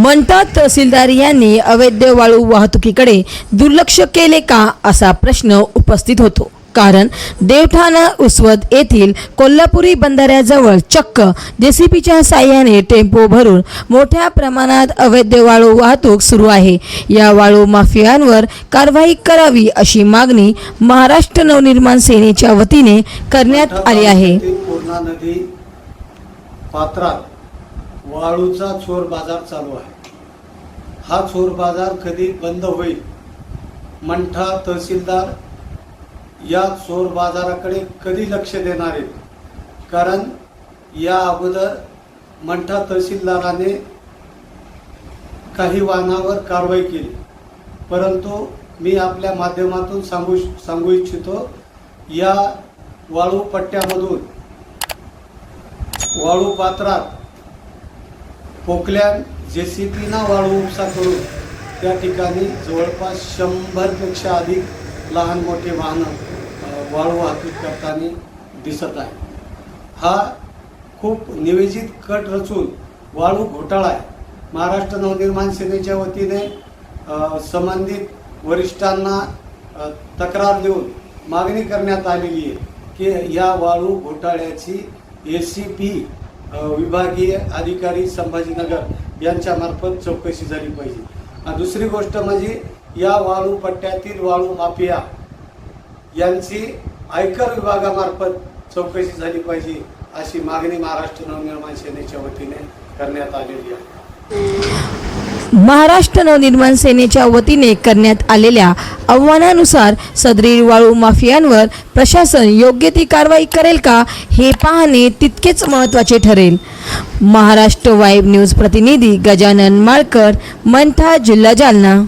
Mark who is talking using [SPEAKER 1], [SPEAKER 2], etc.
[SPEAKER 1] मंठा तहसीलदार यांनी अवैध वाळू वाहतुकीकडे दुर्लक्ष केले का असा प्रश्न उपस्थित होतो। कारण देवठाणा उसवद येथील कोल्हापुरी बंधाऱ्याजवळ चक्क जेसीबीच्या साहाय्याने टेम्पो भरून मोठ्या प्रमाणात अवैध वाळू वाहतूक सुरू आहे। या वाळू माफियांवर कारवाई करावी अशी मागणी महाराष्ट्र नवनिर्माण सेनेच्या वतीने करण्यात आली आहे।
[SPEAKER 2] पूर्णा नदी पात्रात वाळूचा चोर बाजार चालू आहे। हा चोर बाजार कधी बंद होईल? मंठा तहसीलदार या चोर बाजाराकडे कधी लक्ष देणार आहेत? कारण या अगोदर मंठा तहसीलदाराने काही वाहनावर कारवाई केली, परंतु मी आपल्या माध्यमातून सांगू इच्छितो, या वाळू पट्ट्यामधून वाळू पात्रात पोकल्यान जेसीबीना वाळू उपसा करून त्या ठिकाणी जवळपास 100 पेक्षा अधिक लहान मोठे वाहनं वाळू वाहतूक करताना दिसत आहे। हा खूप नियोजित कट रचून वाळू घोटाळा आहे। महाराष्ट्र नवनिर्माण सेनेच्या वतीने संबंधित वरिष्ठांना तक्रार देऊन मागणी करण्यात आलेली आहे की या वाळू घोटाळ्याची ACP विभागीय अधिकारी संभाजीनगर यांच्या मार्फत चौकशी झाली पाहिजे। दुसरी गोष्ट म्हणजे या वाळू पट्ट्यातील वाळू माफिया यांची आयकर विभागामार्फत चौकशी झाली पाहिजे अशी मागणी महाराष्ट्र नवनिर्माण सेनेच्या वतीने करण्यात आलेली आहे।
[SPEAKER 1] महाराष्ट्र नवनिर्माण सेनेच्या वतीने करण्यात आलेल्या आव्हानानुसार सदरील वाळू माफियांवर प्रशासन योग्य ती कारवाई करेल का हे पाहणे तितकेच महत्त्वाचे ठरेल। महाराष्ट्र वाईब न्यूज प्रतिनिधी गजानन माळकर, मंठा, जिल्हा जालना।